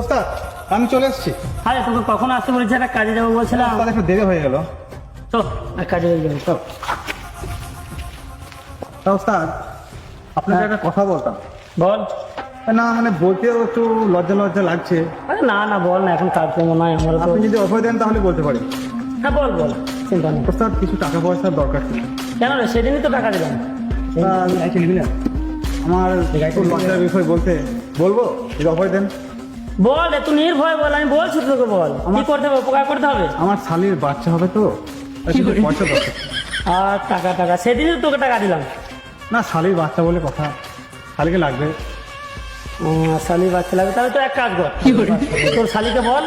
ওস্তাদ আমি চলে এসেছি। আরে তোকে কখন আসতে বলেছি, একটা কাজে যাবো বলছিলাম। ওস্তাদ একটু দেরি হয়ে গেল। তো এক কাজে হয়ে যাবে তো। তা ওস্তাদ আপনাকে একটা কথা বলতাম। বল। না মানে বলতেও একটু লজ্জা লজ্জা লাগছে। আরে না না বল না, এখন কাজ কর্ম নয় আমার তো। আপনি যদি অভয় দেন তাহলে বলতে পারি। হ্যাঁ বল বল, চিন্তা নেই। ওস্তাদ কিছু টাকা পয়সার দরকার ছিল। কেন রে, সেদিনই তো টাকা দিলাম। নিবি না? আমার একটু লজ্জার বিষয় বলতে বলবো, যদি অভয় দেন। বল রে, তুই নির্ভয় বল, আমি বলছি তোকে বল। কি করতে হবে, উপকার করতে হবে। আমার শালির বাচ্চা হবে তো, তাই কিছু পয়সা দরকার। আর টাকা টাকা সেদিনই তোকে টাকা দিলাম। না শালির বাচ্চা বলে কথা, শালিকে লাগবে। শালি বাচ্চা লাগবে, তাহলে তো এক কাজ কর, তোর শালিকে বল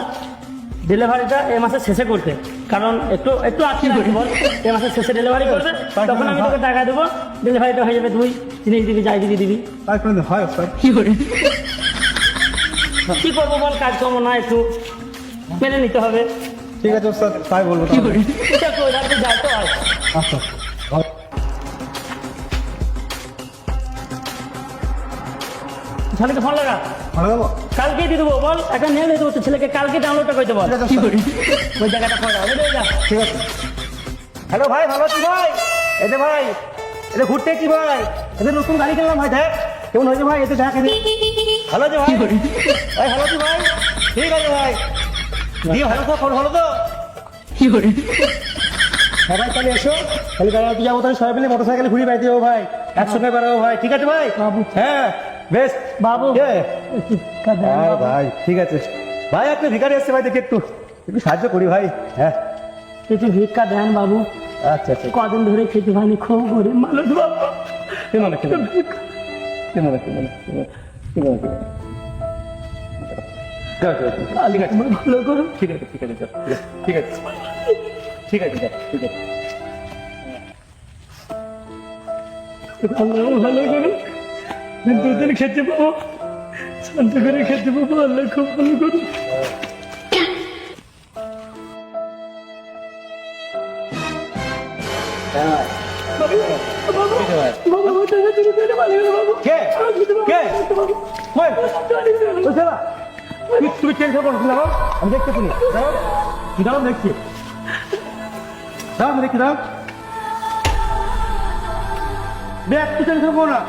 ডেলিভারিটা এই মাসের শেষে করতে, কারণ একটু একটু আটকে রাখি, বল এই মাসের শেষে ডেলিভারি করবে, তখন আমি তোকে টাকা দেবো, ডেলিভারিটা হয়ে যাবে, তুই জিনিস দিবি, যাই দিবি দিবি। তাই কোনো হয় ওস্তাদ? কি করবো বল, কাজকর্ম না, একটু মেনে নিতে হবে। ঠিক আছে ওস্তাদ, তাই বলবো। এটা তো যাই তো হয়। আচ্ছা শালিকে ফোন লাগা, ভালো যাবো। কালকেই দিয়ে দেবো, বল একটা নিয়ে দিয়ে দেবো তোর ছেলেকে, কালকে ডাউনলোডটা করতে বল। ঠিক আছে, ওই জায়গাটা করে যা। ঠিক আছে। হ্যালো ভাই, ভালো আছি ভাই। এতে ভাই, এটা ঘুরতে এসছি ভাই। এদের নতুন গাড়ি কিনলাম ভাই, দেখ কেমন হয়েছে ভাই, এতে দেখ এদের। ভালো আছে ভাই? ভাই ভালো আছি ভাই, ঠিক আছে ভাই। দিয়ে ভালো তো, খবর ভালো তো? হ্যাঁ ভাই, তাহলে এসো, তাহলে বেড়াতে যাবো, তাহলে সবাই মিলে মোটর সাইকেলে ঘুরে বেড়াতে যাবো ভাই, একসঙ্গে বেড়াবো ভাই, ঠিক আছে ভাই? বাবু। হ্যাঁ বেশ বাবু হ্যাঁ বাবু। ভাই, ঠিক আছে ভাই। আপনি ভিখারি এসছে ভাই, দেখি একটু একটু সাহায্য করি ভাই। হ্যাঁ কিছু ভিক্ষা দেন বাবু, আচ্ছা আচ্ছা। কদিন ধরে খেতে পাইনি, খুব গরিব মানুষ বাবু। কেন না কেন না কেন না কেন না কেন না কেন না। আলী তোমার ভালো করো। ঠিক আছে ঠিক আছে ঠিক আছে ঠিক আছে ঠিক আছে। আল্লাহ ভালো করো, দুদিন খেতে পাবো, শান্ত করে খেতে পাবো, আল্লাহ খুব ভালো করো। বাবা আমার টাকা চুরি করে পালিয়ে গেলো বাবু। কে কে বাবু কই? ওই শালা, তুমি টেনশন করো না, আমি দেখতে শুনি। দাঁড়াও দাঁড়াও, দেখছি, দাঁড়াও আমি দেখছি, দাঁড়াও। দেখ তুই টেনশন করো না,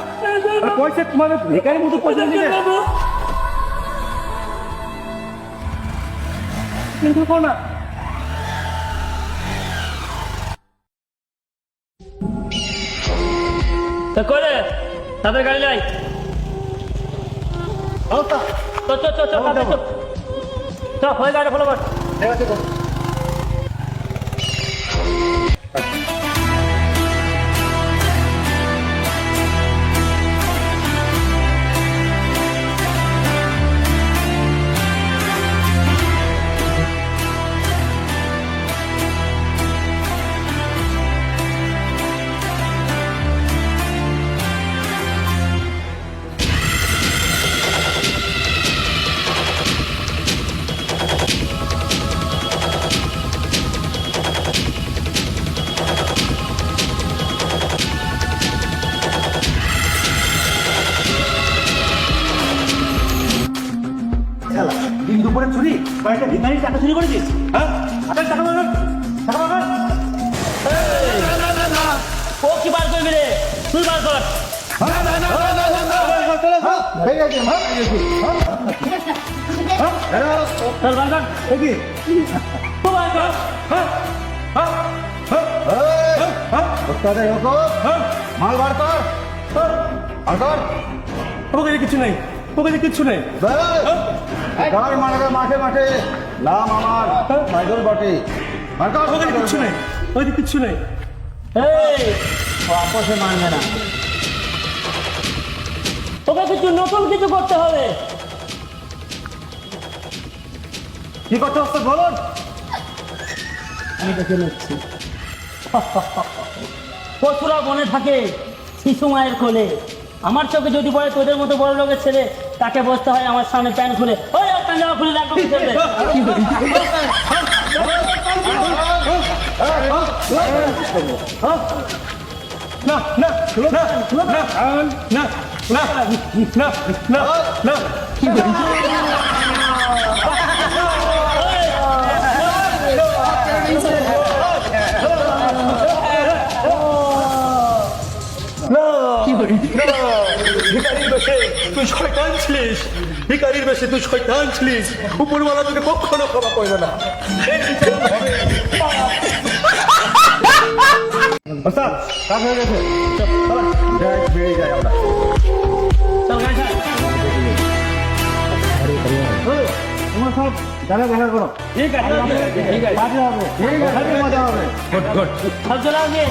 আর পয়সা তোমার ভিখারির মতো পয়সা নিয়ে বাবু টেনশন করো না। তা করে তাদের গাড়ি লাই, অবস্থা তো হয়ে গাড়ি ফলো কর। ঠিক আছে তো। দিন দুপুরে চুরি, কয়েকটা ভিখারির টাকা চুরি করেছিস? হ্যাঁ হাতের টাকা মাগান, টাকা মাগান। ও কি বার করবি রে, তুই বার কর। চল বার কর, তুই বার কর। মাল বার কর, বার কর। ওখানে কিছু নেই, ওখানে কিচ্ছু নেই। মাঠে মাঠে মাঠে নাম আমার সাইদুল বটে। বার কর। ওখানে কিচ্ছু নেই, ওখানে কিচ্ছু নেই। এই ও আপোষে মানবে না, তোকে কিছু নতুন কিছু করতে হবে। কি করতে হচ্ছে বলুন? আমি দেখে নিচ্ছি। পশুরা বনে থাকে, শিশু মায়ের কোলে, আমার চোখে যদি পড়ে তোদের মতো বড় লোকের ছেলে, তাকে বসতে হয় আমার সামনে প্যান্ট খুলে। ওই প্যান্ট জামা খুলে রাখবো কি করবে? না না না না না না না না না। ভিখারির বেশে তুই শয়তান ছিলিস, ভিখারির বেশে তুই শয়তান ছিলিস, উপরওয়ালা তোকে কখনো ক্ষমা করবে না। এর বিচার হবে। ওস্তাদ, কাজ হয়ে গেছে। যাই, বেরিয়ে যাই আমরা। চল গাড়ি ছাড়। তোমার সব জায়গায় দেখা করো। ঠিক আছে ঠিক আছে মজা হবে, হেভি মজা হবে। সব চলে আসবে